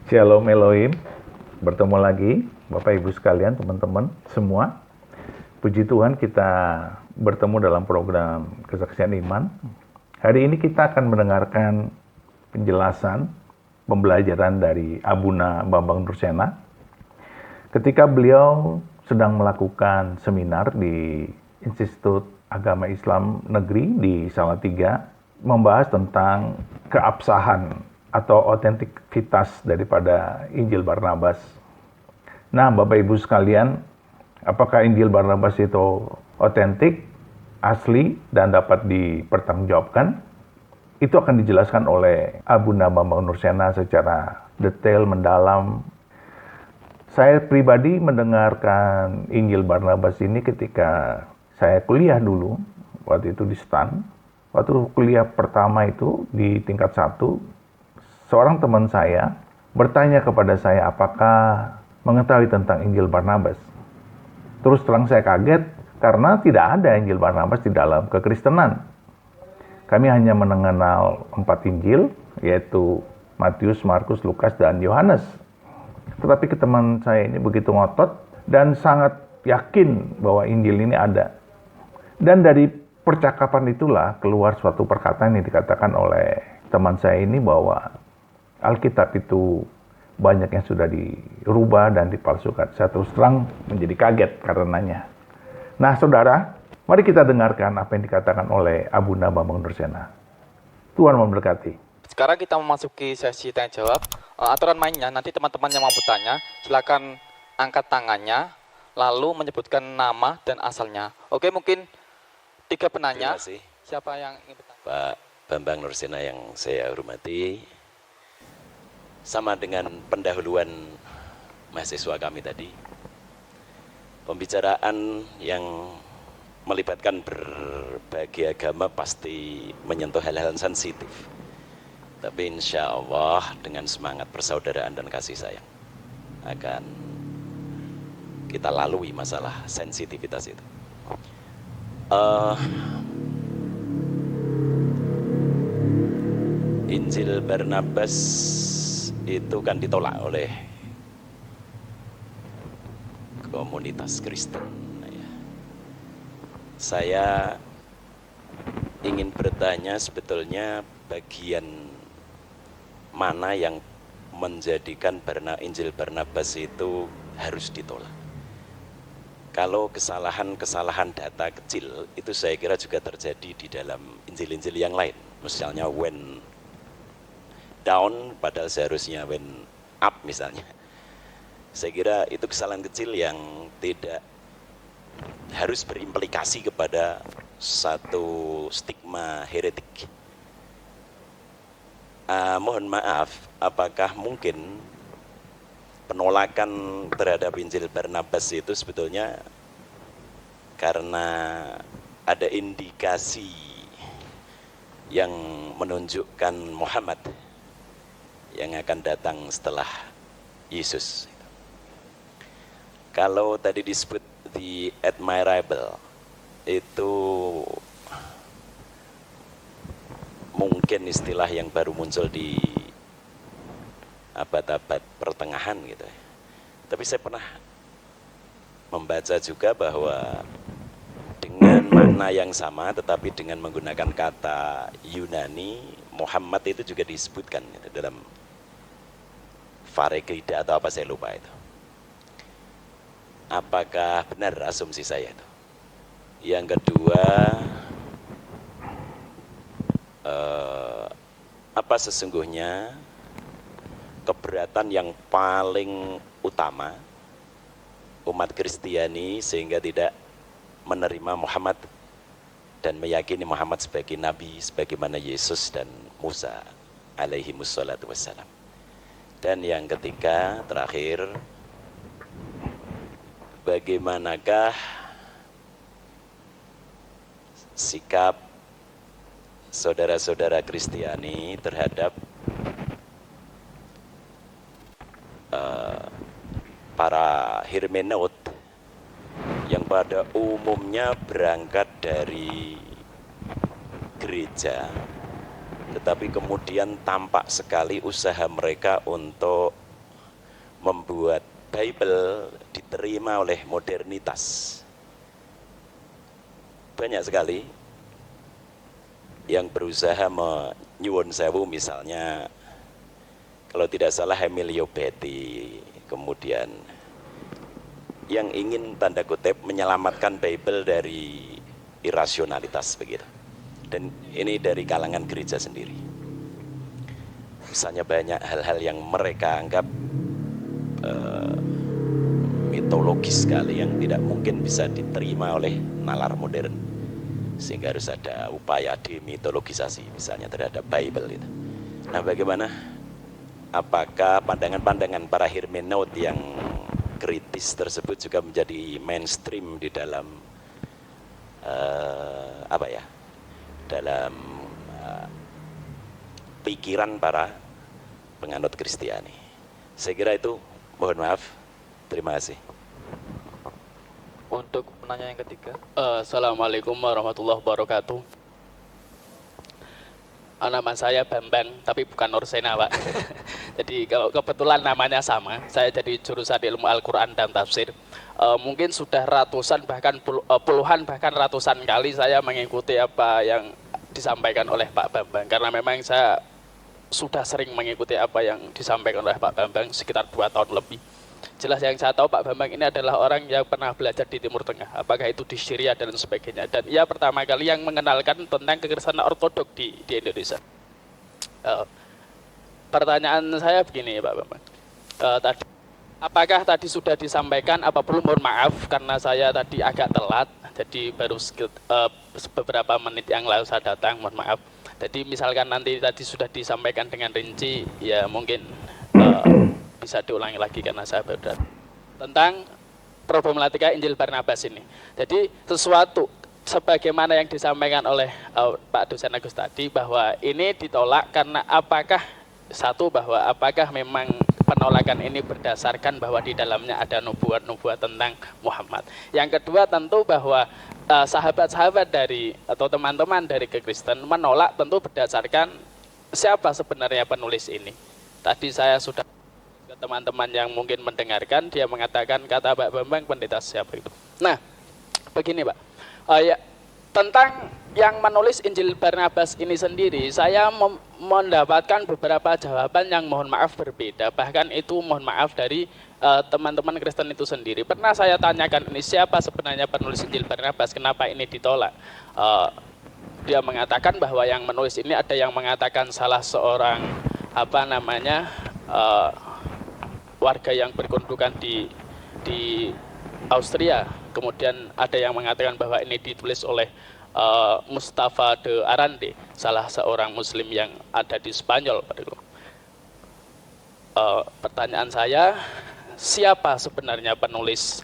Shalom Elohim, bertemu lagi Bapak Ibu sekalian, teman-teman semua. Puji Tuhan kita bertemu dalam program Kesaksian Iman. Hari ini kita akan mendengarkan penjelasan pembelajaran dari Abuna Bambang Nursena ketika beliau sedang melakukan seminar di Institut Agama Islam Negeri di Salatiga, membahas tentang keabsahan atau otentikitas daripada Injil Barnabas. Nah, Bapak Ibu sekalian, apakah Injil Barnabas itu otentik, asli, dan dapat dipertanggungjawabkan? Itu akan dijelaskan oleh Abuna Bambang Nursena secara detail, mendalam. Saya pribadi mendengarkan Injil Barnabas ini ketika saya kuliah dulu, waktu itu di STAN. Waktu kuliah pertama itu di tingkat 1, seorang teman saya bertanya kepada saya apakah mengetahui tentang Injil Barnabas. Terus terang saya kaget karena tidak ada Injil Barnabas di dalam kekristenan. Kami hanya mengenal 4 Injil, yaitu Matius, Markus, Lukas, dan Yohanes. Tetapi teman saya ini begitu ngotot dan sangat yakin bahwa Injil ini ada. Dan dari percakapan itulah keluar suatu perkataan yang dikatakan oleh teman saya ini bahwa Alkitab itu banyak yang sudah dirubah dan dipalsukan. Saya terus terang menjadi kaget karenanya. Nah, saudara, mari kita dengarkan apa yang dikatakan oleh Abuna Bambang Nursena. Tuhan memberkati. Sekarang kita memasuki sesi tanya jawab. Aturan mainnya, nanti teman-teman yang mau bertanya, silakan angkat tangannya, lalu menyebutkan nama dan asalnya. Oke, mungkin 3 penanya. Terima kasih. Siapa yang ingin bertanya? Pak Bambang Nursena yang saya hormati, sama dengan pendahuluan mahasiswa kami tadi, pembicaraan yang melibatkan berbagai agama pasti menyentuh hal-hal sensitif. Tapi insya Allah dengan semangat persaudaraan dan kasih sayang akan kita lalui masalah sensitivitas itu. Injil Barnabas itu kan ditolak oleh komunitas Kristen. Saya ingin bertanya sebetulnya bagian mana yang menjadikan Injil Barnabas itu harus ditolak. Kalau kesalahan-kesalahan data kecil itu saya kira juga terjadi di dalam Injil-Injil yang lain. Misalnya when down padahal seharusnya when up misalnya. Saya kira itu kesalahan kecil yang tidak harus berimplikasi kepada satu stigma heretik. Mohon maaf, apakah mungkin penolakan terhadap Injil Barnabas itu sebetulnya karena ada indikasi yang menunjukkan Muhammad yang akan datang setelah Yesus. Kalau tadi disebut the admirable, itu mungkin istilah yang baru muncul di abad-abad pertengahan gitu. Tapi saya pernah membaca juga bahwa dengan makna yang sama tetapi dengan menggunakan kata Yunani, Muhammad itu juga disebutkan gitu, dalam Farekrida atau apa saya lupa itu. Apakah benar asumsi saya itu? Yang kedua, apa sesungguhnya keberatan yang paling utama umat Kristiani sehingga tidak menerima Muhammad dan meyakini Muhammad sebagai nabi sebagaimana Yesus dan Musa alaihi wassalatu wassalam. Dan yang ketiga, terakhir, bagaimanakah sikap saudara-saudara Kristiani terhadap para hermeneut yang pada umumnya berangkat dari gereja, tetapi kemudian tampak sekali usaha mereka untuk membuat Bible diterima oleh modernitas. Banyak sekali yang berusaha menyuwun sewu, misalnya kalau tidak salah Emilio Betti, kemudian yang ingin tanda kutip menyelamatkan Bible dari irasionalitas begitu. Dan ini dari kalangan gereja sendiri. Misalnya banyak hal-hal yang mereka anggap mitologis sekali, yang tidak mungkin bisa diterima oleh nalar modern, sehingga harus ada upaya demitologisasi misalnya terhadap Bible itu. Nah, bagaimana? Apakah pandangan-pandangan para hermeneut yang kritis tersebut juga menjadi mainstream di dalam dalam pikiran para penganut Kristiani? Saya kira itu. Mohon maaf. Terima kasih. Untuk penanya yang ketiga. Assalamualaikum warahmatullahi wabarakatuh. Nama saya Bambang, tapi bukan Nursena, Pak. Jadi kalau kebetulan namanya sama, saya jadi jurusan ilmu Al-Quran dan Tafsir. Mungkin sudah ratusan, bahkan puluhan, bahkan ratusan kali saya mengikuti apa yang disampaikan oleh Pak Bambang. Karena memang saya sudah sering mengikuti apa yang disampaikan oleh Pak Bambang sekitar 2 tahun lebih. Jelas yang saya tahu Pak Bambang ini adalah orang yang pernah belajar di Timur Tengah, apakah itu di Syria dan sebagainya. Dan ia pertama kali yang mengenalkan tentang kekristenan ortodok di Indonesia. Pertanyaan saya begini Pak Bambang, apakah tadi sudah disampaikan, apa perlu mohon maaf karena saya tadi agak telat, jadi baru beberapa menit yang lalu saya datang, mohon maaf. Jadi misalkan nanti tadi sudah disampaikan dengan rinci, ya mungkin bisa diulangi lagi karena saya baru datang. Tentang problematika Injil Barnabas ini. Jadi sesuatu sebagaimana yang disampaikan oleh Pak Dosen Agus tadi, bahwa ini ditolak karena apakah memang penolakan ini berdasarkan bahwa di dalamnya ada nubuat-nubuat tentang Muhammad. Yang kedua tentu bahwa sahabat-sahabat dari atau teman-teman dari kekristen menolak tentu berdasarkan siapa sebenarnya penulis ini. Tadi saya sudah ke teman-teman yang mungkin mendengarkan, dia mengatakan kata Pak Bambang pendeta siapa itu. Nah, begini Pak, tentang yang menulis Injil Barnabas ini sendiri, saya mendapatkan beberapa jawaban yang mohon maaf berbeda. Bahkan itu mohon maaf dari teman-teman Kristen itu sendiri. Pernah saya tanyakan ini siapa sebenarnya penulis Injil Barnabas, kenapa ini ditolak? Dia mengatakan bahwa yang menulis ini ada yang mengatakan salah seorang warga yang berkedudukan di Austria. Kemudian ada yang mengatakan bahwa ini ditulis oleh Mustafa de Arande, salah seorang Muslim yang ada di Spanyol. Pertanyaan saya, siapa sebenarnya penulis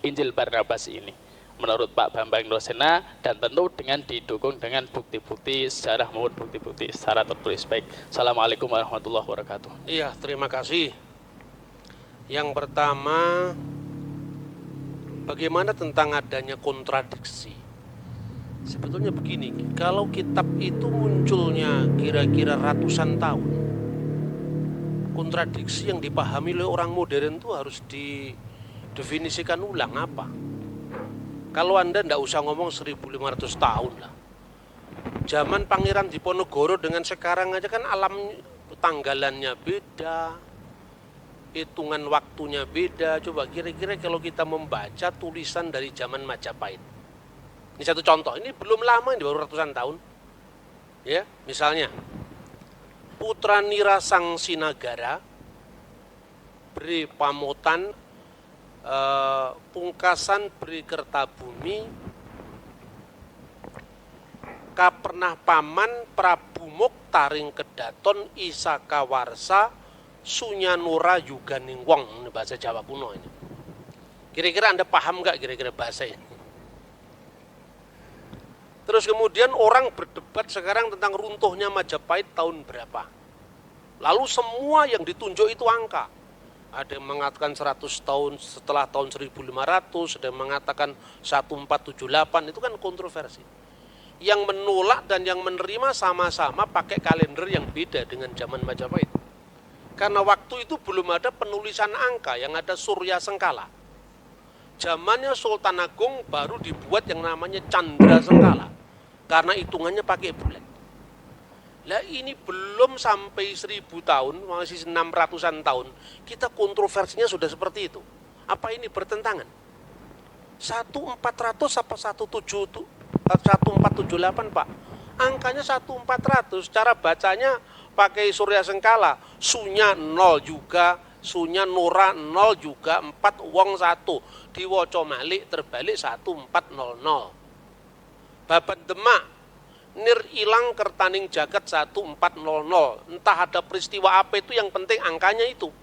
Injil Barnabas ini? Menurut Pak Bambang Nursena, dan tentu dengan didukung dengan bukti-bukti sejarah maupun bukti-bukti secara tertulis. Baik, Assalamualaikum warahmatullahi wabarakatuh. Iya, terima kasih. Yang pertama, bagaimana tentang adanya kontradiksi? Sebetulnya begini, kalau kitab itu munculnya kira-kira ratusan tahun, kontradiksi yang dipahami oleh orang modern itu harus didefinisikan ulang apa. Kalau Anda tidak usah ngomong 1500 tahun lah. Zaman Pangeran Diponegoro dengan sekarang aja kan alam tanggalannya beda, hitungan waktunya beda. Coba kira-kira kalau kita membaca tulisan dari zaman Majapahit. Ini satu contoh, ini belum lama, ini baru ratusan tahun. Ya, misalnya Putra Nira Sang Sinagara, Beri Pamotan, Pungkasan Beri Kertabumi, Kapernah Paman, Prabu Moktaring Kedaton, Isaka Warsa, Sunyanura Yuganing Wong. Ini bahasa Jawa kuno ini. Kira-kira Anda paham nggak kira-kira bahasa ini? Terus kemudian orang berdebat sekarang tentang runtuhnya Majapahit tahun berapa. Lalu semua yang ditunjuk itu angka. Ada yang mengatakan 100 tahun setelah tahun 1500, ada yang mengatakan 1478, itu kan kontroversi. Yang menolak dan yang menerima sama-sama pakai kalender yang beda dengan zaman Majapahit. Karena waktu itu belum ada penulisan angka, yang ada Surya Sengkala. Zamannya Sultan Agung baru dibuat yang namanya Candra Sengkala. Karena hitungannya pakai bulan. Lah ini belum sampai 1000 tahun, masih 600-an tahun, kita kontroversinya sudah seperti itu. Apa ini bertentangan? 1400 apa 1478 Pak? Angkanya 1400, cara bacanya pakai Surya Sengkala, sunya 0 juga, sunya nora 0 juga, 4 wong 1, diwoco malik terbalik 1400. Babat Demak, nir ilang kertaning jagat 1400, entah ada peristiwa apa itu, yang penting angkanya itu.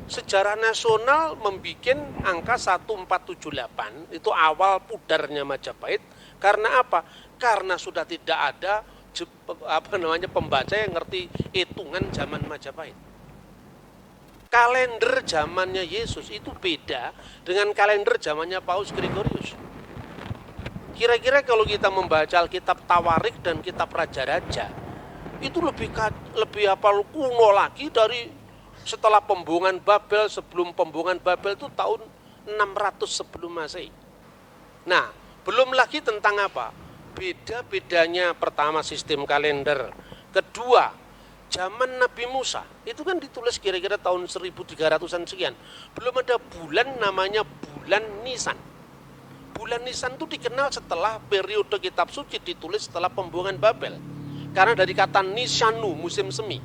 Sejarah nasional membuat angka 1478, itu awal pudarnya Majapahit, karena apa? Karena sudah tidak ada pembaca yang ngerti hitungan zaman Majapahit. Kalender zamannya Yesus itu beda dengan kalender zamannya Paus Gregorius. Kira-kira kalau kita membaca Alkitab Tawarik dan Kitab Raja-Raja, itu lebih kuno lagi dari setelah pembuangan Babel. Sebelum pembuangan Babel itu tahun 600 sebelum Masehi. Nah, belum lagi tentang apa? Beda-bedanya pertama sistem kalender, kedua zaman Nabi Musa, itu kan ditulis kira-kira tahun 1300-an sekian. Belum ada bulan namanya bulan Nisan. Bulan Nisan itu dikenal setelah periode kitab suci ditulis setelah pembuangan Babel. Karena dari kata Nisanu, musim semi.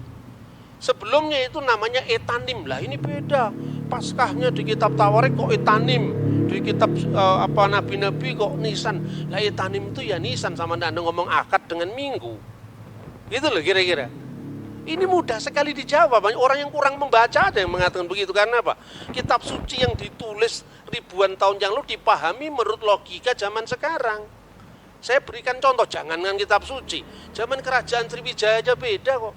Sebelumnya itu namanya Etanim. Lah ini beda. Paskahnya di kitab Tawarik kok Etanim, di kitab nabi-nabi kok Nisan. Lah Etanim itu ya Nisan, sama Anda ngomong akad dengan minggu. Gitu loh kira-kira. Ini mudah sekali dijawab. Banyak orang yang kurang membaca ada yang mengatakan begitu. Karena apa? Kitab suci yang ditulis ribuan tahun yang lalu dipahami menurut logika zaman sekarang. Saya berikan contoh, jangankan kitab suci, zaman kerajaan Sriwijaya aja beda kok.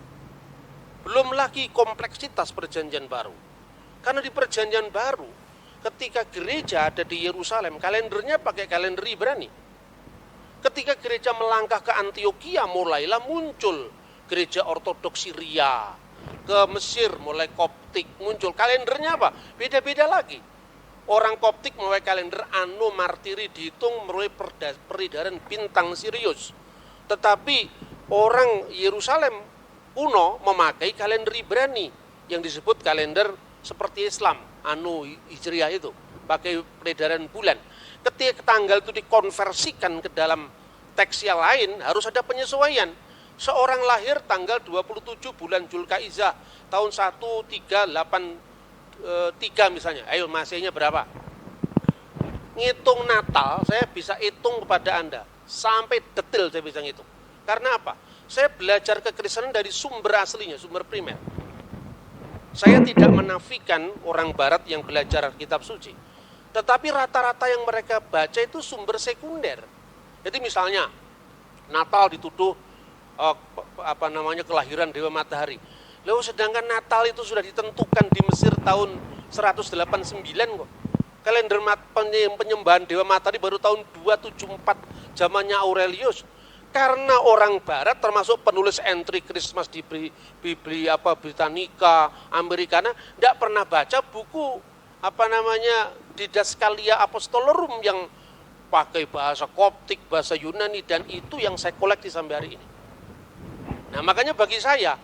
Belum lagi kompleksitas perjanjian baru. Karena di perjanjian baru, ketika gereja ada di Yerusalem, kalendernya pakai kalender Ibrani. Ketika gereja melangkah ke Antioquia, mulailah muncul gereja ortodoks Syria, ke Mesir mulai Koptik muncul. Kalendernya apa? Beda-beda lagi. Orang Koptik mulai kalender Anno Martiri dihitung mulai peredaran bintang Sirius. Tetapi orang Yerusalem kuno memakai kalender Ibrani yang disebut kalender seperti Islam, Anno Hijriah itu, pakai peredaran bulan. Ketika tanggal itu dikonversikan ke dalam teks yang lain, harus ada penyesuaian. Seorang lahir tanggal 27 bulan Zulkaizah tahun 1383 misalnya. Ayo Masehnya berapa? Ngitung Natal saya bisa hitung kepada Anda. Sampai detail saya bisa ngitung. Karena apa? Saya belajar kekristenan dari sumber aslinya, sumber primer. Saya tidak menafikan orang barat yang belajar kitab suci. Tetapi rata-rata yang mereka baca itu sumber sekunder. Jadi misalnya Natal dituduh kelahiran Dewa Matahari. Lalu sedangkan Natal itu sudah ditentukan di Mesir tahun 189 kok. Kalender penyembahan Dewa Matahari baru tahun 274 zamannya Aurelius. Karena orang barat termasuk penulis entry Christmas di Britannica, Americana, tidak pernah baca buku Didaskalia Apostolorum yang pakai bahasa Koptik, bahasa Yunani, dan itu yang saya koleksi sampai hari ini. Nah makanya bagi saya,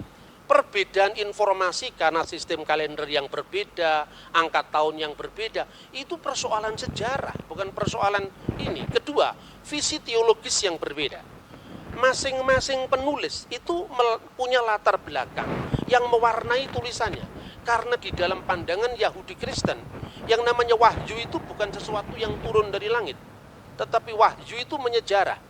perbedaan informasi karena sistem kalender yang berbeda, angka tahun yang berbeda, itu persoalan sejarah, bukan persoalan ini. Kedua, visi teologis yang berbeda. Masing-masing penulis itu punya latar belakang yang mewarnai tulisannya. Karena di dalam pandangan Yahudi Kristen, yang namanya wahyu itu bukan sesuatu yang turun dari langit. Tetapi wahyu itu menyejarah.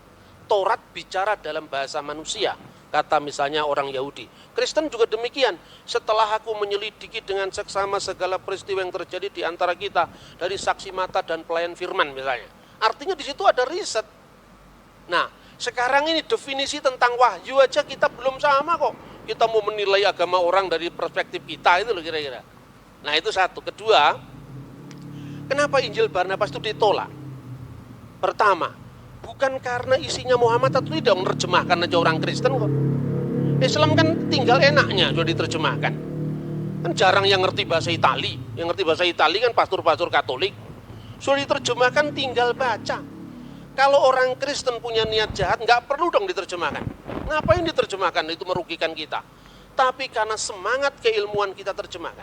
Taurat bicara dalam bahasa manusia. Kata misalnya orang Yahudi. Kristen juga demikian. Setelah aku menyelidiki dengan seksama segala peristiwa yang terjadi di antara kita, dari saksi mata dan pelayan firman misalnya. Artinya di situ ada riset. Nah, sekarang ini definisi tentang wahyu aja kita belum sama kok. Kita mau menilai agama orang dari perspektif kita, itu loh kira-kira. Nah itu satu. Kedua, kenapa Injil Barnabas itu ditolak? Pertama, bukan karena isinya Muhammad atau tidak menerjemahkan aja orang Kristen kok. Islam kan tinggal enaknya sudah diterjemahkan. Kan jarang yang ngerti bahasa Itali. Yang ngerti bahasa Itali kan pastor-pastor Katolik. Sudah diterjemahkan tinggal baca. Kalau orang Kristen punya niat jahat, nggak perlu dong diterjemahkan. Ngapain diterjemahkan? Itu merugikan kita. Tapi karena semangat keilmuan kita terjemahkan.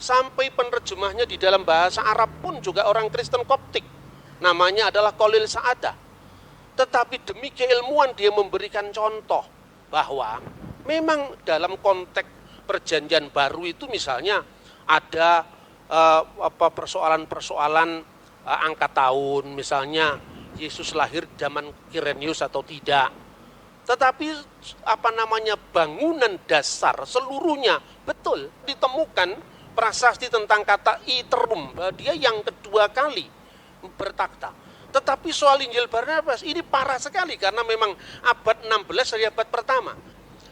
Sampai penerjemahnya di dalam bahasa Arab pun juga orang Kristen Koptik. Namanya adalah Khalil Sa'adah. Tetapi demi keilmuan dia memberikan contoh bahwa memang dalam konteks perjanjian baru itu misalnya ada persoalan-persoalan angka tahun, misalnya Yesus lahir zaman Kirenius atau tidak. Tetapi bangunan dasar seluruhnya betul ditemukan prasasti tentang kata iterum, dia yang kedua kali bertakhta. Tetapi soal Injil Barnabas ini parah sekali karena memang abad 16 dari abad pertama.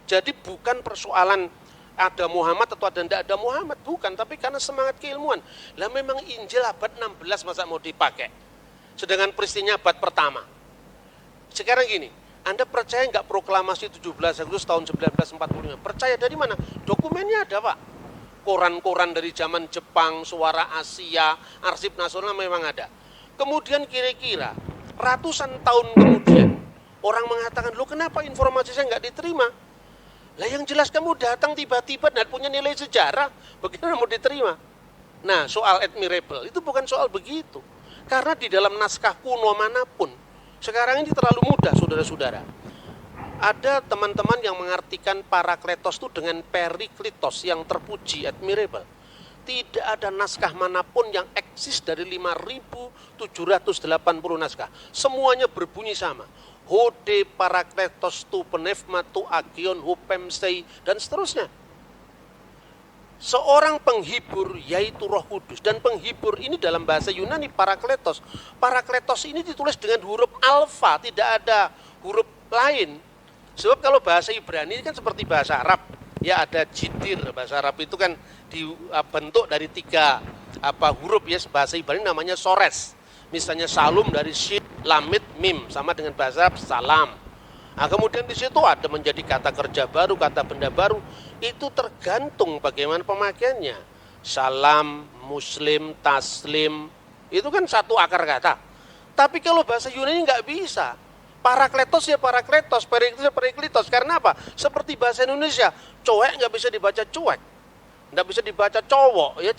Jadi bukan persoalan ada Muhammad atau ada tidak ada Muhammad, bukan, tapi karena semangat keilmuan. Lah memang Injil abad 16 masa mau dipakai? Sedangkan peristiwanya abad pertama. Sekarang gini, Anda percaya nggak proklamasi 17 Agustus tahun 1945? Percaya dari mana? Dokumennya ada, Pak. Koran-koran dari zaman Jepang, Suara Asia, Arsip Nasional memang ada. Kemudian kira-kira ratusan tahun kemudian orang mengatakan, "Loh, kenapa informasi saya nggak diterima?" Lah yang jelas kamu datang tiba-tiba dan punya nilai sejarah, bagaimana mau diterima? Nah, soal admirable itu bukan soal begitu. Karena di dalam naskah kuno manapun, sekarang ini terlalu mudah, saudara-saudara. Ada teman-teman yang mengartikan Parakletos itu dengan Periklitos yang terpuji, admirable. Tidak ada naskah manapun yang eksis dari 5.780 naskah. Semuanya berbunyi sama. Hode Parakletos tu penefma tu agion hupemsei dan seterusnya. Seorang penghibur yaitu Roh Kudus, dan penghibur ini dalam bahasa Yunani Parakletos. Parakletos ini ditulis dengan huruf alfa, tidak ada huruf lain. Sebab kalau bahasa Ibrani kan seperti bahasa Arab, ya ada jidir. Bahasa Arab itu kan dibentuk dari 3 huruf, ya. Bahasa Ibrani namanya sores. Misalnya salum dari shin, lamit, mim, sama dengan bahasa Arab salam. Nah, kemudian di situ ada menjadi kata kerja baru, kata benda baru. Itu tergantung bagaimana pemakaiannya. Salam, muslim, taslim, itu kan satu akar kata. Tapi kalau bahasa Yunani nggak bisa. Parakletos ya parakletos, periklitos ya periklitos. Karena apa? Seperti bahasa Indonesia, cowek nggak bisa dibaca cuek, nggak bisa dibaca cowok, ya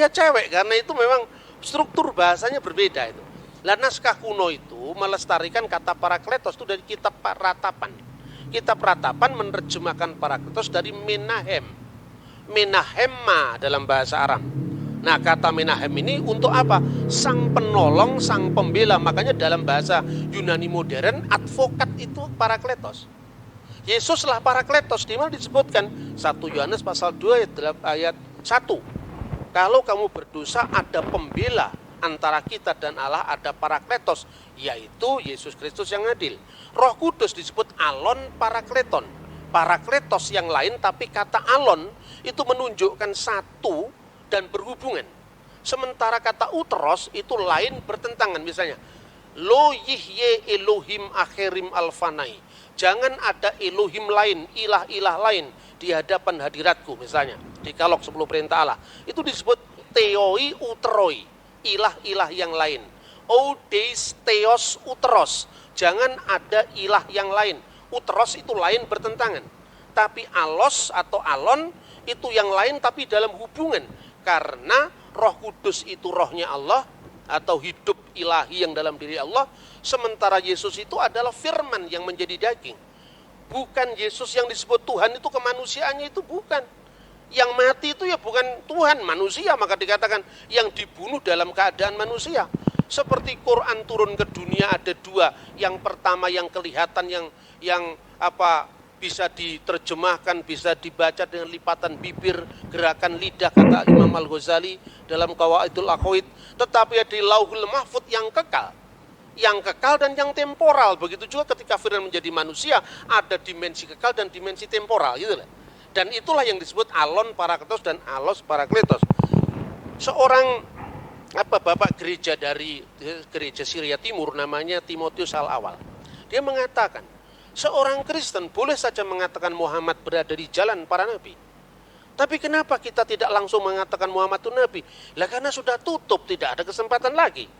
cewek. Karena itu memang struktur bahasanya berbeda itu. Lah naskah kuno itu melestarikan kata parakletos itu dari kitab Ratapan. Kitab Ratapan menerjemahkan parakletos dari Menahem. Menahemma dalam bahasa Aram. Nah, kata Menahem ini untuk apa? Sang penolong, sang pembela. Makanya dalam bahasa Yunani modern, advokat itu parakletos. Yesuslah parakletos, di mana disebutkan 1 Yohanes pasal 2 ayat 1. Kalau kamu berdosa ada pembela antara kita dan Allah, ada parakletos, yaitu Yesus Kristus yang adil. Roh Kudus disebut alon parakleton. Parakletos yang lain, tapi kata alon itu menunjukkan satu dan berhubungan. Sementara kata uteros itu lain bertentangan. Misalnya, lo yihye Elohim akhirim alfanai. Jangan ada Elohim lain, ilah-ilah lain di hadapan hadiratku. Misalnya, di Kalok 10 perintah Allah. Itu disebut theoi uteroi, ilah-ilah yang lain. Odeis theos uteros. Jangan ada ilah yang lain. Uteros itu lain bertentangan. Tapi alos atau alon itu yang lain tapi dalam hubungan. Karena Roh Kudus itu rohnya Allah atau hidup ilahi yang dalam diri Allah. Sementara Yesus itu adalah firman yang menjadi daging. Bukan Yesus yang disebut Tuhan itu kemanusiaannya itu bukan. Yang mati itu ya bukan Tuhan, manusia. Maka dikatakan yang dibunuh dalam keadaan manusia. Seperti Quran turun ke dunia ada 2. Yang pertama yang kelihatan yang bisa diterjemahkan, bisa dibaca dengan lipatan bibir, gerakan lidah, kata Imam Al-Ghazali dalam Qawaidul Aqwaid. Tetapi ada Lauhul Mahfuz yang kekal dan yang temporal. Begitu juga ketika firman menjadi manusia, ada dimensi kekal dan dimensi temporal, gitu lah. Dan itulah yang disebut alon parakletos dan alos parakletos. Seorang bapak gereja dari gereja Syria Timur namanya Timotius Al-Awal. Dia mengatakan, seorang Kristen boleh saja mengatakan Muhammad berada di jalan para nabi. Tapi kenapa kita tidak langsung mengatakan Muhammad itu Nabi? Lah karena sudah tutup, tidak ada kesempatan lagi.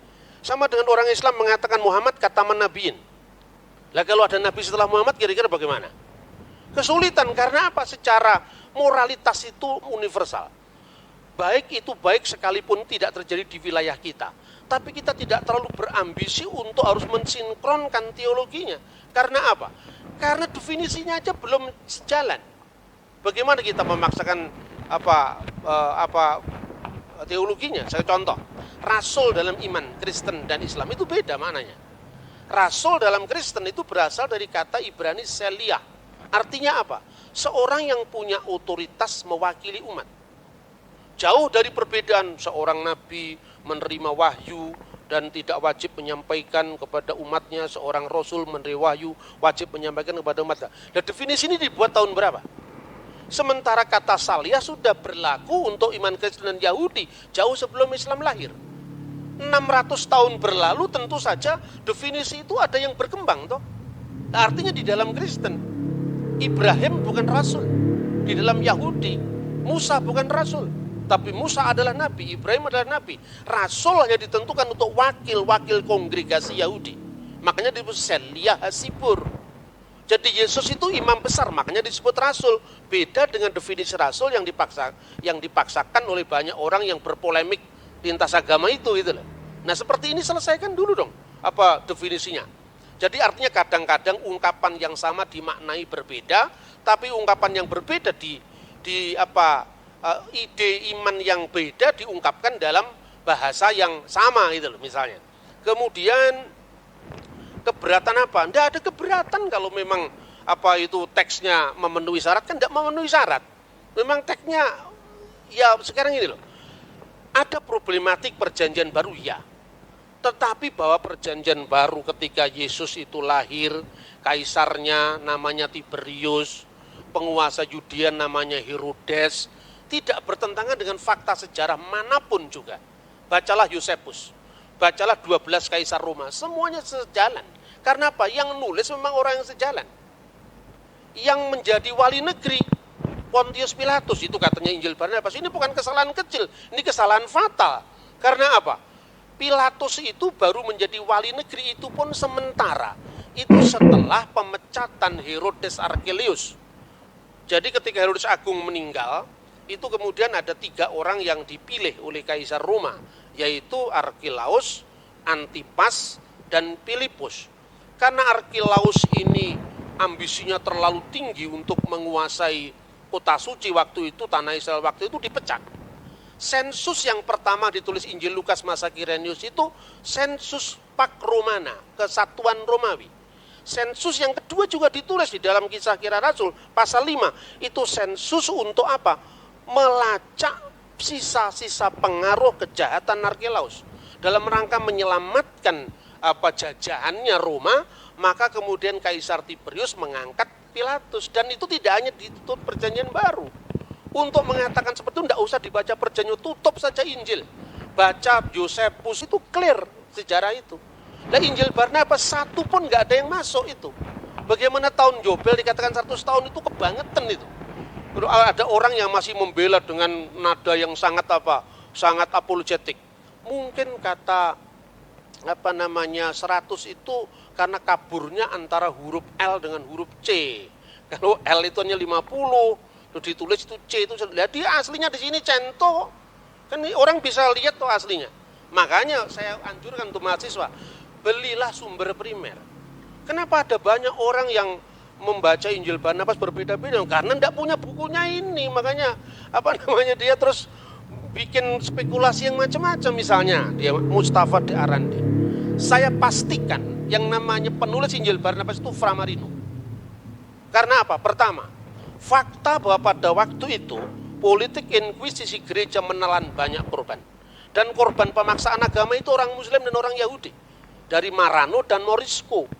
Sama dengan orang Islam mengatakan Muhammad kataman nabiin. Lah kalau ada Nabi setelah Muhammad kira-kira bagaimana? Kesulitan karena apa? Secara moralitas itu universal. Baik itu baik sekalipun tidak terjadi di wilayah kita. Tapi kita tidak terlalu berambisi untuk harus mensinkronkan teologinya. Karena apa? Karena definisinya aja belum sejalan. Bagaimana kita memaksakan teologinya? Saya contoh, rasul dalam iman Kristen dan Islam itu beda maknanya. Rasul dalam Kristen itu berasal dari kata Ibrani Seliah. Artinya apa? Seorang yang punya otoritas mewakili umat. Jauh dari perbedaan seorang nabi menerima wahyu dan tidak wajib menyampaikan kepada umatnya, seorang rasul menerima wahyu wajib menyampaikan kepada umatnya. Dan definisi ini dibuat tahun berapa? Sementara kata Salih sudah berlaku untuk iman Kristen dan Yahudi jauh sebelum Islam lahir. 600 tahun berlalu tentu saja definisi itu ada yang berkembang toh. Artinya di dalam Kristen Ibrahim bukan rasul, di dalam Yahudi Musa bukan rasul, tapi Musa adalah nabi, Ibrahim adalah nabi. Rasul hanya ditentukan untuk wakil-wakil kongregasi Yahudi. Makanya disebut Seliah Hasibur. Jadi Yesus itu imam besar, makanya disebut rasul. Beda dengan definisi rasul yang dipaksakan oleh banyak orang yang berpolemik lintas agama itu gitu loh. Nah, seperti ini selesaikan dulu dong apa definisinya. Jadi artinya kadang-kadang ungkapan yang sama dimaknai berbeda, tapi ungkapan yang berbeda ide iman yang beda diungkapkan dalam bahasa yang sama gitu loh misalnya. Kemudian keberatan apa? Tidak ada keberatan kalau memang itu teksnya memenuhi syarat, kan tidak memenuhi syarat. Memang teksnya ya sekarang ini loh. Ada problematik perjanjian baru ya. Tetapi bahwa perjanjian baru ketika Yesus itu lahir, kaisarnya namanya Tiberius, penguasa Yudea namanya Herodes, tidak bertentangan dengan fakta sejarah manapun juga. Bacalah Yosefus, bacalah 12 kaisar Roma, semuanya sejalan. Karena apa? Yang nulis memang orang yang sejalan. Yang menjadi wali negeri Pontius Pilatus, itu katanya Injil Barnabas, ini bukan kesalahan kecil, ini kesalahan fatal. Karena apa? Pilatus itu baru menjadi wali negeri itu pun sementara. Itu setelah pemecatan Herodes Archelaus. Jadi ketika Herodes Agung meninggal, itu kemudian ada 3 orang yang dipilih oleh Kaisar Roma, yaitu Archelaus, Antipas, dan Filipus. Karena Archelaus ini ambisinya terlalu tinggi untuk menguasai kota suci waktu itu, tanah Israel waktu itu, dipecat. Sensus yang pertama ditulis Injil Lukas masa Kirenius itu sensus Pax Romana, kesatuan Romawi. Sensus yang kedua juga ditulis di dalam Kisah Kira Rasul pasal 5, itu sensus untuk apa? Melacak sisa-sisa pengaruh kejahatan Archelaus dalam rangka menyelamatkan jajahannya Roma. Maka kemudian Kaisar Tiberius mengangkat Pilatus, dan itu tidak hanya ditutup perjanjian baru. Untuk mengatakan seperti itu tidak usah dibaca perjanjian, tutup saja Injil. Baca Yosefus, itu clear sejarah itu. Nah, Injil Barnabas satu pun nggak ada yang masuk itu. Bagaimana tahun Yobel dikatakan 100 tahun itu kebangetan itu. Ada orang yang masih membela dengan nada yang sangat apologetik. Mungkin kata 100 itu karena kaburnya antara huruf L dengan huruf C. Kalau L itu hanya 50, terus ditulis itu C itu. Jadi aslinya di sini cento. Kan orang bisa lihat tuh aslinya. Makanya saya anjurkan untuk mahasiswa, belilah sumber primer. Kenapa ada banyak orang yang membaca Injil Barnabas berbeda-beda? Karena tidak punya bukunya ini. Makanya dia terus bikin spekulasi yang macam-macam. Misalnya dia Mustafa de Arandi. Saya pastikan yang namanya penulis Injil Barnabas itu Framarino. Karena apa? Pertama, fakta bahwa pada waktu itu politik inkuisisi gereja menelan banyak korban. Dan korban pemaksaan agama itu orang Muslim dan orang Yahudi. Dari Marano dan Morisco.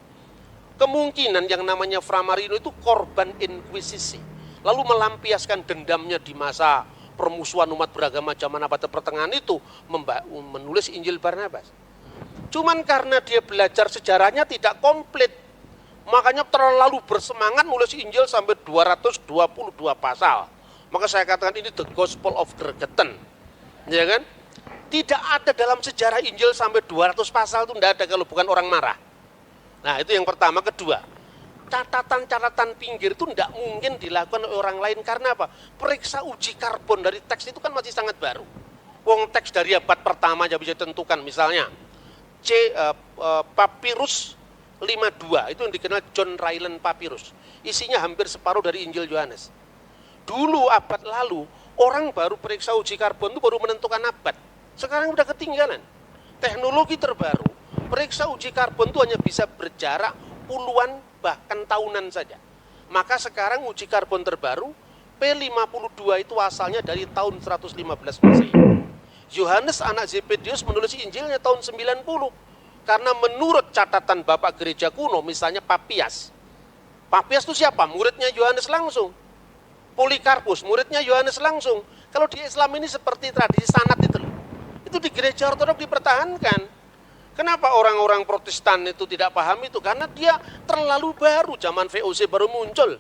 Kemungkinan yang namanya Framarino itu korban inkuisisi. Lalu melampiaskan dendamnya di masa permusuhan umat beragama zaman abad pertengahan itu, menulis Injil Barnabas. Cuman karena dia belajar sejarahnya tidak komplit, makanya terlalu bersemangat nulis Injil sampai 222 pasal. Maka saya katakan ini the gospel of gregetan. Ya kan? Tidak ada dalam sejarah Injil sampai 200 pasal itu tidak ada kalau bukan orang marah. Nah, itu yang pertama. Kedua, catatan-catatan pinggir itu tidak mungkin dilakukan oleh orang lain. Karena apa? Periksa uji karbon dari teks itu kan masih sangat baru. Wong teks dari abad pertama aja bisa ditentukan. Misalnya, Papyrus 52, itu yang dikenal John Ryland Papyrus. Isinya hampir separuh dari Injil Yohanes. Dulu abad lalu, orang baru periksa uji karbon itu baru menentukan abad. Sekarang udah ketinggalan. Teknologi terbaru, periksa uji karbon itu hanya bisa berjarak puluhan bahkan tahunan saja. Maka sekarang uji karbon terbaru, P52 itu asalnya dari tahun 115 Masehi. Yohanes anak Zebedius menulis Injilnya tahun 90. Karena menurut catatan Bapak Gereja kuno, misalnya Papias. Papias itu siapa? Muridnya Yohanes langsung. Polikarpus, muridnya Yohanes langsung. Kalau di Islam ini seperti tradisi sanad itu loh. Itu di gereja ortodoks dipertahankan. Kenapa orang-orang Protestan itu tidak paham itu? Karena dia terlalu baru, zaman VOC baru muncul.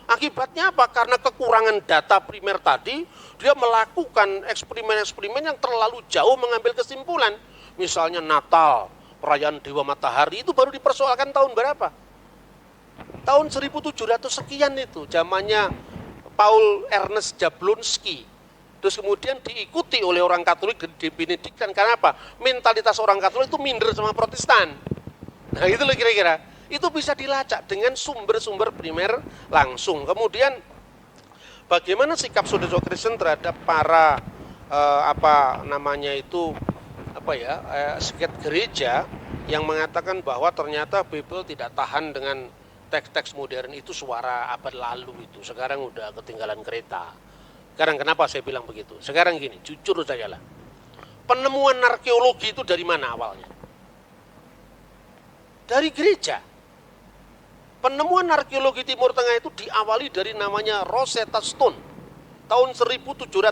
Akibatnya apa? Karena kekurangan data primer tadi, dia melakukan eksperimen-eksperimen yang terlalu jauh mengambil kesimpulan. Misalnya Natal, perayaan Dewa Matahari itu baru dipersoalkan tahun berapa? Tahun 1700 sekian itu, zamannya Paul Ernest Jablonski. Terus kemudian diikuti oleh orang Katolik di Benediktan. Karena apa? Mentalitas orang Katolik itu minder sama Protestan. Nah itu loh kira-kira. Itu bisa dilacak dengan sumber-sumber primer langsung. Kemudian bagaimana sikap saudara Kristen terhadap para seket gereja yang mengatakan bahwa ternyata Bible tidak tahan dengan teks-teks modern itu suara abad lalu itu. Sekarang udah ketinggalan kereta. Sekarang kenapa saya bilang begitu? Sekarang gini, jujur saja lah. Penemuan arkeologi itu dari mana awalnya? Dari gereja. Penemuan arkeologi Timur Tengah itu diawali dari namanya Rosetta Stone. Tahun 1795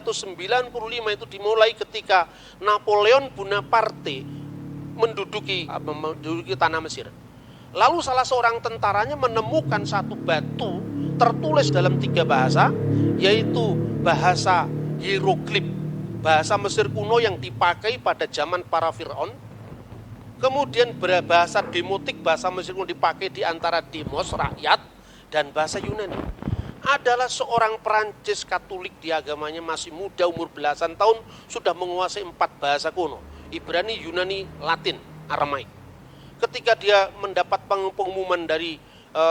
itu dimulai ketika Napoleon Bonaparte menduduki tanah Mesir. Lalu salah seorang tentaranya menemukan satu batu tertulis dalam 3 bahasa, yaitu bahasa hieroglif, bahasa Mesir kuno yang dipakai pada zaman para Fir'aun. Kemudian bahasa demotik, bahasa Mesir kuno dipakai di antara demos, rakyat, dan bahasa Yunani. Adalah seorang Perancis Katolik, di agamanya masih muda, umur belasan tahun, sudah menguasai 4 bahasa kuno, Ibrani, Yunani, Latin, Aramaik. Ketika dia mendapat pengumuman dari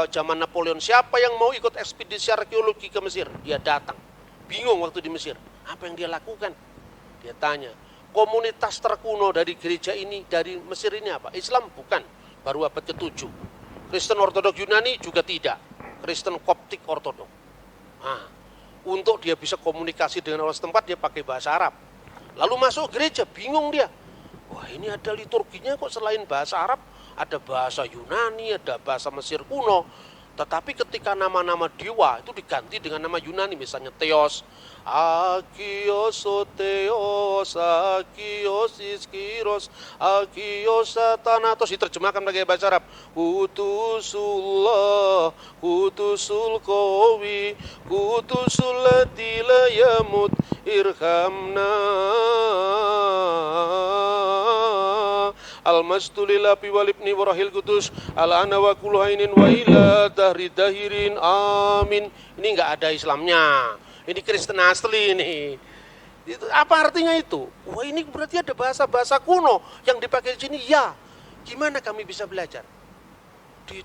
zaman Napoleon, siapa yang mau ikut ekspedisi arkeologi ke Mesir? Dia datang, bingung waktu di Mesir. Apa yang dia lakukan? Dia tanya, komunitas terkuno dari gereja ini, dari Mesir ini apa? Islam? Bukan, baru abad ke-7. Kristen Ortodok Yunani juga tidak. Kristen Koptik Ortodok. Nah, untuk dia bisa komunikasi dengan orang setempat, dia pakai bahasa Arab. Lalu masuk gereja, bingung dia. Wah, ini ada liturginya kok selain bahasa Arab, ada bahasa Yunani, ada bahasa Mesir kuno. Tetapi ketika nama-nama dewa itu diganti dengan nama Yunani, misalnya Theos, Agios, Theos, Agios, Iskiros, Agios, Thanatos, diterjemahkan pakai bahasa Arab. Kudusullah, Kudusul Qawi, Kudusul Ladila Yamut, Irhamna. Al-Mastulillah walibni warahil kudus al-ana wa kulhainin wa ila dahri dahirin amin. Ini enggak ada Islamnya. Ini Kristen asli ini. Itu, apa artinya itu? Wah, ini berarti ada bahasa-bahasa kuno yang dipakai di sini. Ya, gimana kami bisa belajar? Di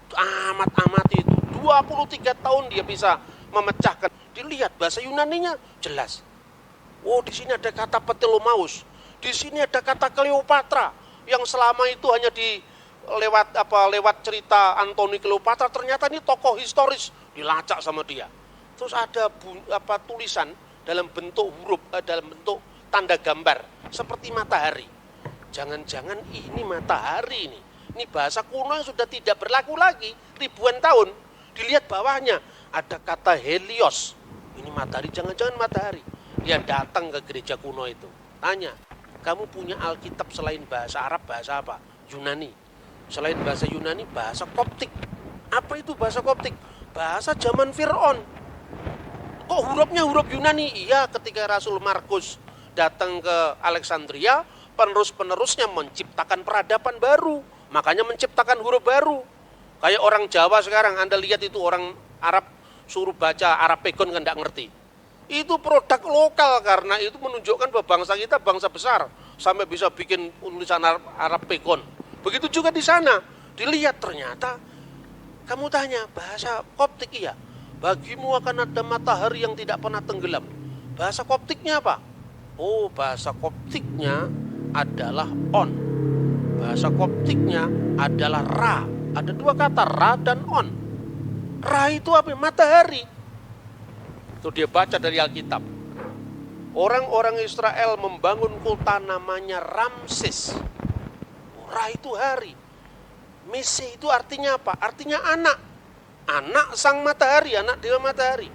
amat-amati itu 23 tahun dia bisa memecahkan. Dilihat bahasa Yunaninya jelas. Oh, di sini ada kata Ptolomaus. Di sini ada kata Cleopatra. Yang selama itu hanya lewat cerita Antoni Cleopatra, ternyata ini tokoh historis, dilacak sama dia. Terus ada tulisan dalam bentuk huruf, dalam bentuk tanda gambar seperti matahari. Jangan-jangan ini matahari ini. Ini bahasa kuno yang sudah tidak berlaku lagi ribuan tahun. Dilihat bawahnya ada kata Helios. Ini matahari, jangan-jangan matahari. Dia datang ke gereja kuno itu, tanya, kamu punya Alkitab selain bahasa Arab, bahasa apa? Yunani. Selain bahasa Yunani, bahasa Koptik. Apa itu bahasa Koptik? Bahasa zaman Fir'aun. Kok kok hurufnya huruf Yunani? Iya, ketika Rasul Markus datang ke Alexandria, penerus-penerusnya menciptakan peradaban baru. Makanya menciptakan huruf baru. Kayak orang Jawa sekarang, Anda lihat itu orang Arab suruh baca Arab Pegon kan tidak ngerti. Itu produk lokal karena itu menunjukkan bahwa bangsa kita bangsa besar. Sampai bisa bikin tulisan Arab Pegon. Begitu juga di sana. Dilihat ternyata, kamu tanya, bahasa Koptik iya. Bagimu akan ada matahari yang tidak pernah tenggelam. Bahasa Koptiknya apa? Oh, bahasa Koptiknya adalah on. Bahasa Koptiknya adalah ra. Ada dua kata, ra dan on. Ra itu apa? Matahari. Itu dia baca dari Alkitab. Orang-orang Israel membangun kota namanya Ramses. Ra itu hari. Mese itu artinya apa? Artinya anak. Anak sang matahari, anak dewa matahari.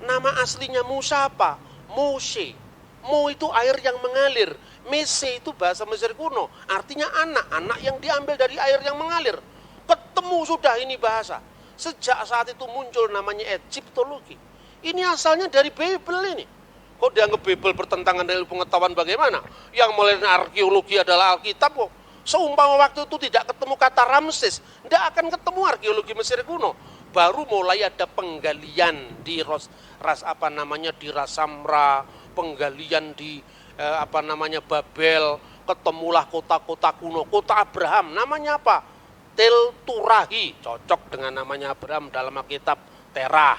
Nama aslinya Musa apa? Moshe. Mo itu air yang mengalir. Mese itu bahasa Mesir kuno. Artinya anak, anak yang diambil dari air yang mengalir. Ketemu sudah ini bahasa. Sejak saat itu muncul namanya Egyptologi. Ini asalnya dari Bible ini. Kok dianggap Bible bertentangan dengan pengetahuan bagaimana? Yang melainkan arkeologi adalah Alkitab kok. Seumpama waktu itu tidak ketemu kata Ramses, tidak akan ketemu arkeologi Mesir kuno. Baru mulai ada penggalian di di Ras Samra, penggalian di Babel, ketemulah kota-kota kuno, kota Abraham, namanya apa? Tel Turahi, cocok dengan namanya Abraham dalam Alkitab Terah.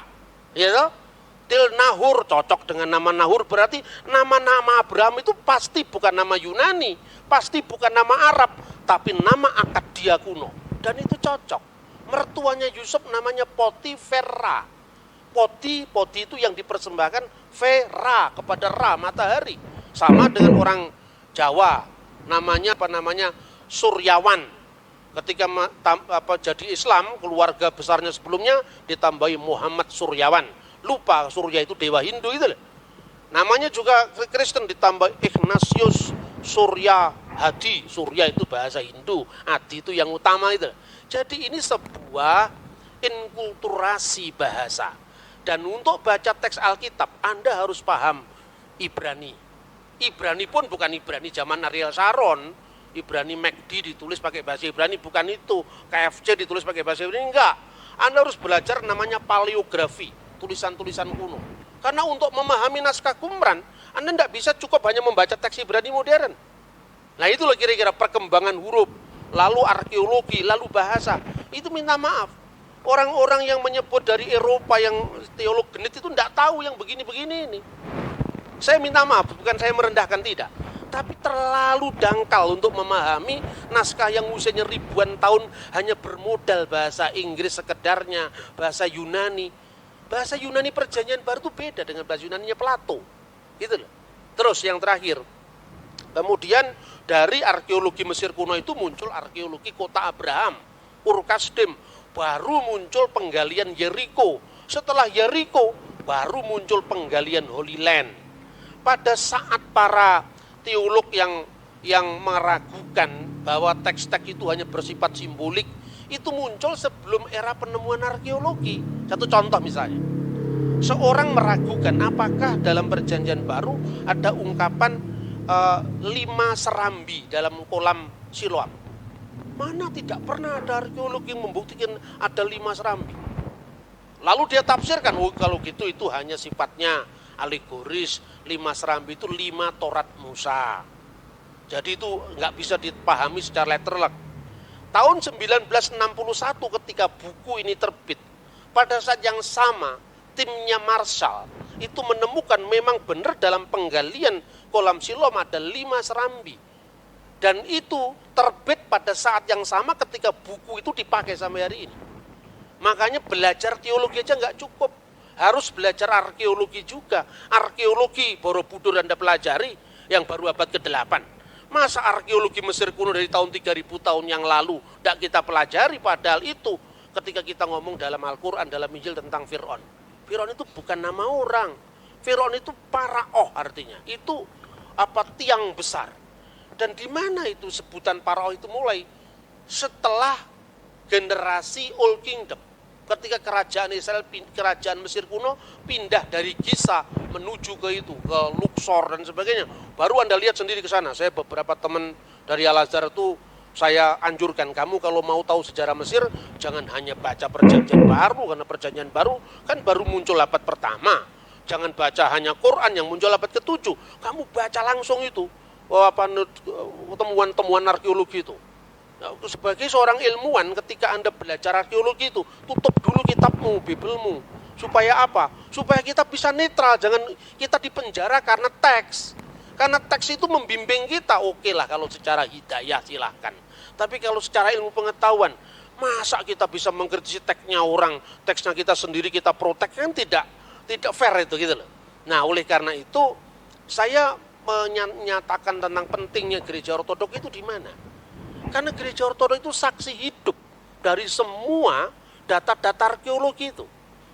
Ya toh? Til Nahur, cocok dengan nama Nahur, berarti nama-nama Abraham itu pasti bukan nama Yunani, pasti bukan nama Arab, tapi nama Akadia kuno. Dan itu cocok. Mertuanya Yusuf namanya Potifera. Poti itu yang dipersembahkan Vera kepada Ra, matahari. Sama dengan orang Jawa, namanya Suryawan. Ketika jadi Islam, keluarga besarnya sebelumnya ditambahi Muhammad Suryawan. Lupa Surya itu dewa Hindu itu. Namanya juga Kristen ditambah Ignatius Surya Hadi. Surya itu bahasa Hindu, Hadi itu yang utama itu. Jadi ini sebuah inkulturasi bahasa. Dan untuk baca teks Alkitab, Anda harus paham Ibrani. Ibrani pun bukan Ibrani zaman Ariel Sharon. Ibrani McD ditulis pakai bahasa Ibrani, bukan itu. KFC ditulis pakai bahasa Ibrani, enggak. Anda harus belajar namanya paleografi, tulisan-tulisan kuno. Karena untuk memahami naskah Qumran, Anda tidak bisa cukup hanya membaca teks Ibrani modern. Nah itulah kira-kira perkembangan huruf, lalu arkeologi, lalu bahasa. Itu minta maaf. Orang-orang yang menyebut dari Eropa yang teolog genit itu tidak tahu yang begini-begini ini. Saya minta maaf, bukan saya merendahkan, tidak. Tapi terlalu dangkal untuk memahami naskah yang usianya ribuan tahun hanya bermodal bahasa Inggris sekedarnya, bahasa Yunani. Bahasa Yunani Perjanjian Baru itu beda dengan bahasa Yunaninya Plato. Gitu loh. Terus yang terakhir, kemudian dari arkeologi Mesir kuno itu muncul arkeologi kota Abraham, Ur-Kasdim, baru muncul penggalian Yeriko. Setelah Yeriko, baru muncul penggalian Holy Land. Pada saat para teolog yang meragukan bahwa teks-teks itu hanya bersifat simbolik, itu muncul sebelum era penemuan arkeologi. Satu contoh misalnya, seorang meragukan apakah dalam Perjanjian Baru ada ungkapan 5 serambi dalam kolam Siloam. Mana tidak pernah ada arkeologi yang membuktikan ada 5 serambi. Lalu dia tafsirkan, oh kalau gitu itu hanya sifatnya alegoris, 5 serambi itu 5 Torat Musa. Jadi itu nggak bisa dipahami secara literal. Tahun 1961 ketika buku ini terbit, pada saat yang sama timnya Marshall itu menemukan memang benar dalam penggalian kolam Siloam ada 5 serambi. Dan itu terbit pada saat yang sama ketika buku itu dipakai sampai hari ini. Makanya belajar teologi aja nggak cukup. Harus belajar arkeologi juga. Arkeologi Borobudur Anda pelajari yang baru abad ke-8. Masa arkeologi Mesir kuno dari tahun 3000 tahun yang lalu tidak kita pelajari, padahal itu ketika kita ngomong dalam Al-Quran, dalam Injil tentang Fir'aun. Fir'aun itu bukan nama orang. Fir'aun itu paraoh artinya. Itu tiang besar. Dan di mana itu sebutan paraoh itu mulai? Setelah generasi Old Kingdom. Ketika kerajaan Israel, kerajaan Mesir kuno pindah dari Giza menuju ke Luxor dan sebagainya. Baru Anda lihat sendiri ke sana. Saya beberapa teman dari Al-Azhar itu saya anjurkan, kamu kalau mau tahu sejarah Mesir, jangan hanya baca perjanjian baru, karena perjanjian baru kan baru muncul abad pertama. Jangan baca hanya Quran yang muncul abad ke-7. Kamu baca langsung itu, temuan-temuan arkeologi itu. Nah, sebagai seorang ilmuwan, ketika Anda belajar arkeologi itu, tutup dulu kitabmu, Bibelmu. Supaya apa? Supaya kita bisa netral, jangan kita dipenjara karena teks. Karena teks itu membimbing kita, oke lah kalau secara hidayah silahkan. Tapi kalau secara ilmu pengetahuan, masa kita bisa mengkritisi teksnya orang, teksnya kita sendiri kita protek, kan tidak fair itu gitu loh. Nah, oleh karena itu, saya menyatakan tentang pentingnya gereja ortodok itu di mana? Karena gereja ortodok itu saksi hidup dari semua data-data arkeologi itu.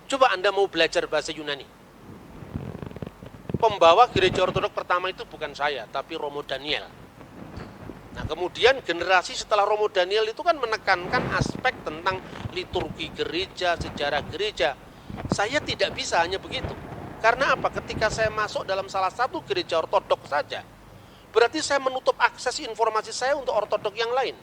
Coba Anda mau belajar bahasa Yunani. Pembawa gereja ortodok pertama itu bukan saya, tapi Romo Daniel. Nah, kemudian generasi setelah Romo Daniel itu kan menekankan aspek tentang liturgi gereja, sejarah gereja. Saya tidak bisa hanya begitu. Karena apa? Ketika saya masuk dalam salah satu gereja ortodok saja, berarti saya menutup akses informasi saya untuk ortodok yang lain.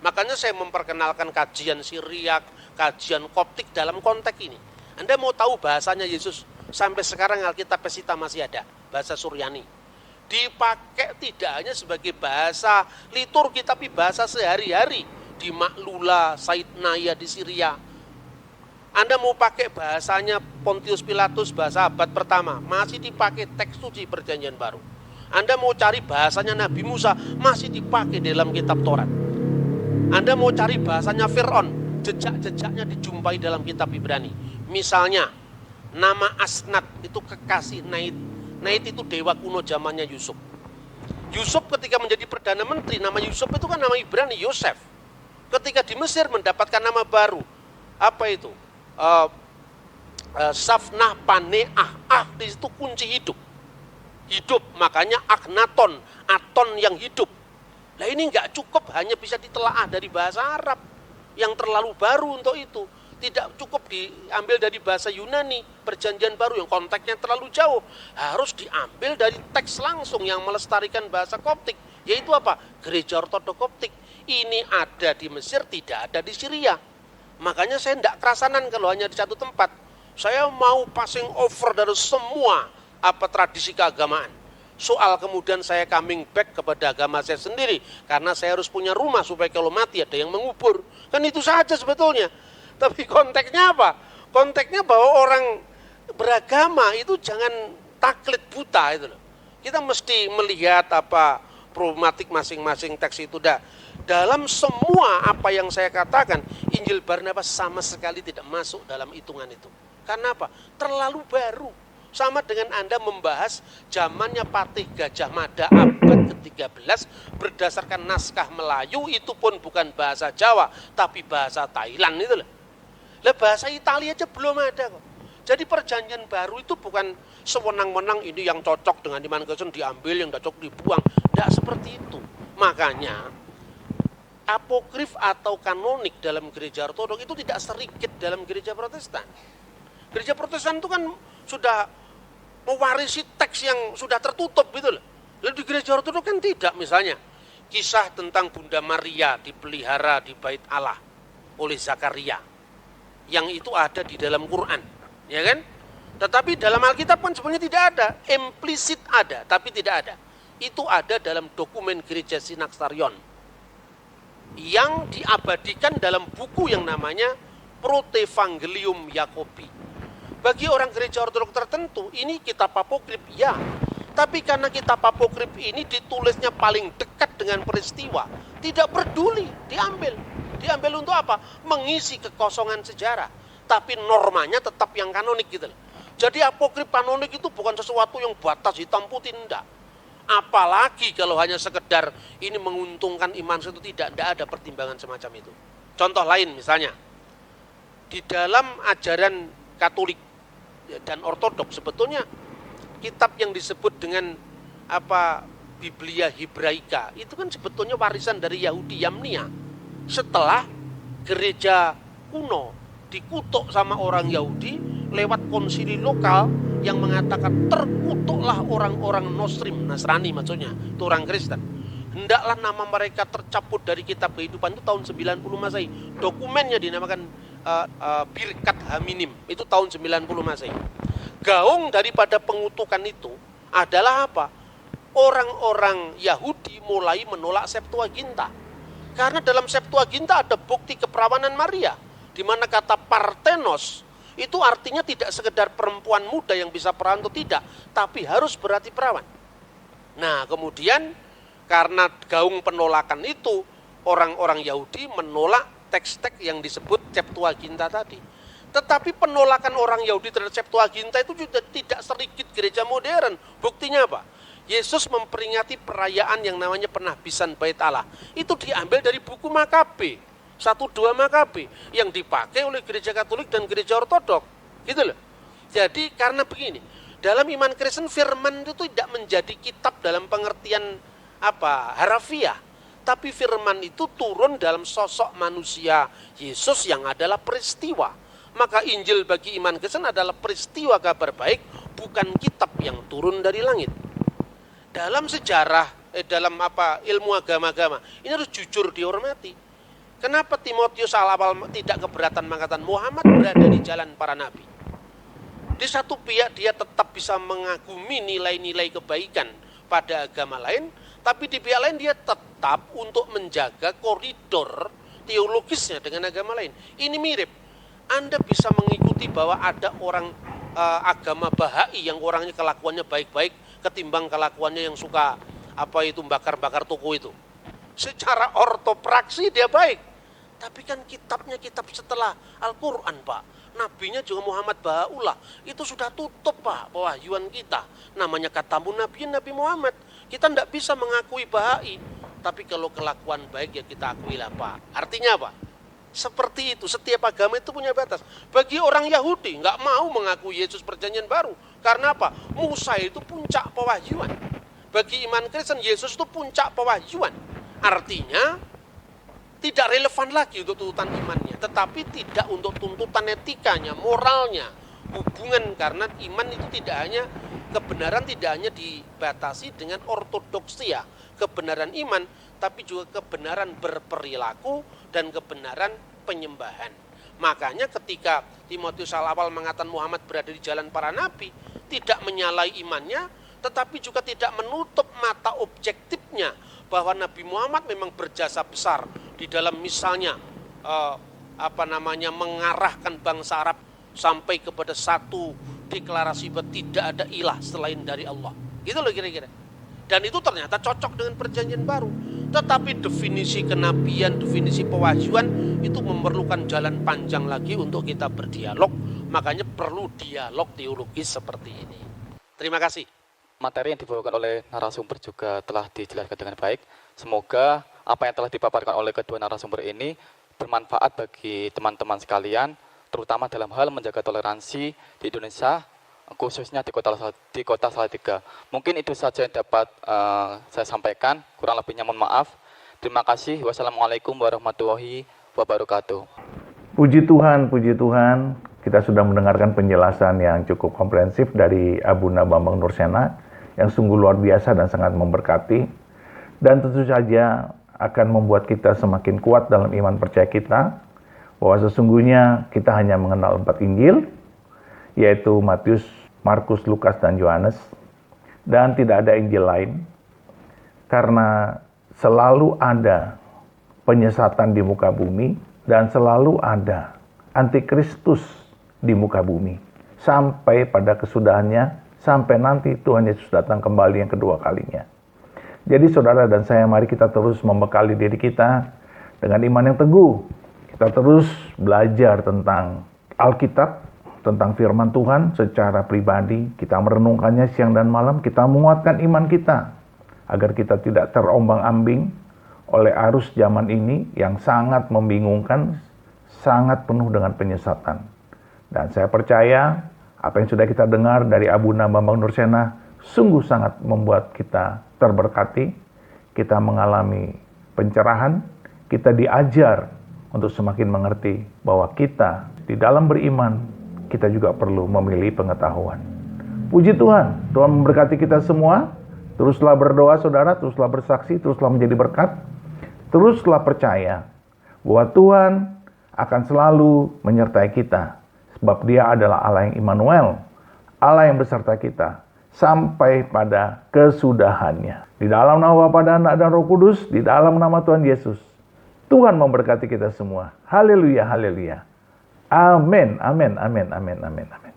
Makanya saya memperkenalkan kajian Syriak, kajian Koptik dalam konteks ini. Anda mau tahu bahasanya Yesus? Sampai sekarang Alkitab Pesita masih ada, bahasa Suryani. Dipakai tidak hanya sebagai bahasa liturgi, tapi bahasa sehari-hari. Di Maklula, Saidnaya di Syria. Anda mau pakai bahasanya Pontius Pilatus, bahasa abad pertama, masih dipakai teks suci perjanjian baru. Anda mau cari bahasanya Nabi Musa, masih dipakai dalam kitab Taurat. Anda mau cari bahasanya Fir'aun, jejak-jejaknya dijumpai dalam kitab Ibrani. Misalnya, nama Asnat itu kekasih Nait. Nait itu dewa kuno zamannya Yusuf. Yusuf ketika menjadi Perdana Menteri, nama Yusuf itu kan nama Ibrani, Yosef. Ketika di Mesir mendapatkan nama baru, apa itu? Safnah Paneah, di situ kunci hidup. Hidup, makanya Akhenaton, Aton yang hidup. Nah ini nggak cukup hanya bisa ditelaah dari bahasa Arab yang terlalu baru untuk itu. Tidak cukup diambil dari bahasa Yunani, perjanjian baru yang konteksnya terlalu jauh. Harus diambil dari teks langsung yang melestarikan bahasa Koptik. Yaitu apa? Gereja Ortodok Koptik. Ini ada di Mesir, tidak ada di Syria. Makanya saya tidak kerasanan kalau hanya di satu tempat. Saya mau passing over dari semua tradisi keagamaan. Soal kemudian saya coming back kepada agama saya sendiri. Karena saya harus punya rumah supaya kalau mati ada yang mengubur. Kan itu saja sebetulnya. Tapi konteksnya apa? Konteksnya bahwa orang beragama itu jangan taklid buta itu loh. Kita mesti melihat problematik masing-masing teks itu. Dalam semua apa yang saya katakan, Injil Barnabas sama sekali tidak masuk dalam hitungan itu. Karena apa? Terlalu baru. Sama dengan Anda membahas zamannya Patih Gajah Mada abad ke-13 berdasarkan naskah Melayu, itu pun bukan bahasa Jawa, tapi bahasa Thailand itu loh. Lah bahasa Italia aja belum ada kok. Jadi perjanjian baru itu bukan sewenang-wenang ini yang cocok dengan iman Kristen diambil, yang tidak cocok dibuang. Tidak seperti itu. Makanya apokrif atau kanonik dalam gereja ortodok itu tidak sedikit dalam gereja Protestan. Gereja Protestan itu kan sudah mewarisi teks yang sudah tertutup gitu loh. Lalu di gereja ortodok kan tidak, misalnya kisah tentang Bunda Maria dipelihara di Bait Allah oleh Zakaria. Yang itu ada di dalam Quran, ya kan? Tetapi dalam Alkitab kan sebenarnya tidak ada, implisit ada, tapi tidak ada. Itu ada dalam dokumen gereja Synaxarion yang diabadikan dalam buku yang namanya Protevangelium Yakobi. Bagi orang gereja ortodok tertentu, ini kitab apokrif, ya. Tapi karena kitab apokrif ini ditulisnya paling dekat dengan peristiwa, tidak peduli, diambil. Diambil untuk apa? Mengisi kekosongan sejarah. Tapi normanya tetap yang kanonik gitu. Jadi apokrif kanonik itu bukan sesuatu yang batas hitam putih, enggak. Apalagi kalau hanya sekedar ini menguntungkan iman itu, tidak ada pertimbangan semacam itu. Contoh lain misalnya, di dalam ajaran Katolik dan Ortodok sebetulnya kitab yang disebut dengan Biblia Hebraika itu kan sebetulnya warisan dari Yahudi Yamnia setelah gereja kuno dikutuk sama orang Yahudi lewat konsili lokal yang mengatakan terkutuklah orang-orang Nasrani maksudnya, itu orang Kristen. Hendaklah nama mereka tercabut dari kitab kehidupan, itu tahun 90 Masehi. Dokumennya dinamakan Birkat Haminim, itu tahun 90 Masehi. Gaung daripada pengutukan itu adalah apa? Orang-orang Yahudi mulai menolak Septuaginta. Karena dalam Septuaginta ada bukti keperawanan Maria, di mana kata Parthenos itu artinya tidak sekedar perempuan muda yang bisa perawan atau tidak, tapi harus berarti perawan. Nah, kemudian karena gaung penolakan itu, orang-orang Yahudi menolak teks-teks yang disebut Septuaginta tadi. Tetapi penolakan orang Yahudi terhadap Septuaginta itu juga tidak sedikit gereja modern. Buktinya apa? Yesus memperingati perayaan yang namanya penahbisan Bait Allah. Itu diambil dari buku Makabe. 1-2 Makabe yang dipakai oleh gereja Katolik dan gereja Ortodok, gitu loh. Jadi karena begini, dalam iman Kristen firman itu tidak menjadi kitab dalam pengertian harafiah, tapi firman itu turun dalam sosok manusia Yesus yang adalah peristiwa. Maka Injil bagi iman Kristen adalah peristiwa kabar baik, bukan kitab yang turun dari langit. Dalam sejarah, dalam ilmu agama-agama, ini harus jujur dihormati. Kenapa Timotius awal tidak keberatan mengatakan Muhammad berada di jalan para nabi? Di satu pihak dia tetap bisa mengagumi nilai-nilai kebaikan pada agama lain, tapi di pihak lain dia tetap untuk menjaga koridor teologisnya dengan agama lain. Ini mirip. Anda bisa mengikuti bahwa ada orang agama Bahai yang orangnya kelakuannya baik-baik ketimbang kelakuannya yang suka bakar-bakar toko itu. Secara ortopraksi dia baik. Tapi kan kitabnya kitab setelah Al-Quran, Pak. Nabinya juga Muhammad Baha'ullah. Itu sudah tutup, Pak, pewahyuan kita. Namanya katamu Nabi Muhammad. Kita tidak bisa mengakui Bahai. Tapi kalau kelakuan baik ya kita akui lah, Pak. Artinya apa? Seperti itu, setiap agama itu punya batas. Bagi orang Yahudi, nggak mau mengakui Yesus perjanjian baru. Karena apa? Musa itu puncak pewahyuan. Bagi iman Kristen, Yesus itu puncak pewahyuan. Artinya, tidak relevan lagi untuk tuntutan imannya, tetapi tidak untuk tuntutan etikanya, moralnya, hubungan, karena iman itu kebenaran tidak hanya dibatasi dengan ortodoksia, kebenaran iman, tapi juga kebenaran berperilaku dan kebenaran penyembahan. Makanya ketika Timotius awal mengatakan Muhammad berada di jalan para nabi, tidak menyalahi imannya, tetapi juga tidak menutup mata objektifnya bahwa Nabi Muhammad memang berjasa besar di dalam misalnya mengarahkan bangsa Arab sampai kepada satu deklarasi bahwa tidak ada ilah selain dari Allah. Gitu loh kira-kira. Dan itu ternyata cocok dengan perjanjian baru. Tetapi definisi kenabian, definisi pewahyuan itu memerlukan jalan panjang lagi untuk kita berdialog. Makanya perlu dialog teologis seperti ini. Terima kasih. Materi yang dibawakan oleh narasumber juga telah dijelaskan dengan baik. Semoga apa yang telah dipaparkan oleh kedua narasumber ini bermanfaat bagi teman-teman sekalian, terutama dalam hal menjaga toleransi di Indonesia, khususnya di kota Salatiga. Mungkin itu saja yang dapat saya sampaikan, kurang lebihnya mohon maaf. Terima kasih. Wassalamualaikum warahmatullahi wabarakatuh. Puji Tuhan, kita sudah mendengarkan penjelasan yang cukup komprehensif dari Abuna Bambang Nursena, yang sungguh luar biasa dan sangat memberkati, dan tentu saja akan membuat kita semakin kuat dalam iman percaya kita, bahwa sesungguhnya kita hanya mengenal 4 Injil, yaitu Matius, Markus, Lukas, dan Yohanes, dan tidak ada Injil lain, karena selalu ada penyesatan di muka bumi, dan selalu ada antikristus di muka bumi, sampai pada kesudahannya, sampai nanti Tuhan Yesus datang kembali yang kedua kalinya. Jadi saudara dan saya, mari kita terus membekali diri kita dengan iman yang teguh. Kita terus belajar tentang Alkitab, tentang firman Tuhan secara pribadi. Kita merenungkannya siang dan malam, kita menguatkan iman kita, agar kita tidak terombang-ambing oleh arus zaman ini yang sangat membingungkan, sangat penuh dengan penyesatan. Dan saya percaya apa yang sudah kita dengar dari Abuna Bambang Nursena sungguh sangat membuat kita terberkati, kita mengalami pencerahan, kita diajar untuk semakin mengerti bahwa kita di dalam beriman, kita juga perlu memilih pengetahuan. Puji Tuhan, Tuhan memberkati kita semua. Teruslah berdoa saudara, teruslah bersaksi, teruslah menjadi berkat. Teruslah percaya bahwa Tuhan akan selalu menyertai kita. Sebab Dia adalah Allah yang Immanuel, Allah yang beserta kita sampai pada kesudahannya. Di dalam nama Bapa dan Anak dan Roh Kudus, di dalam nama Tuhan Yesus, Tuhan memberkati kita semua. Haleluya, haleluya. Amin, amin, amin, amin, amin, amin.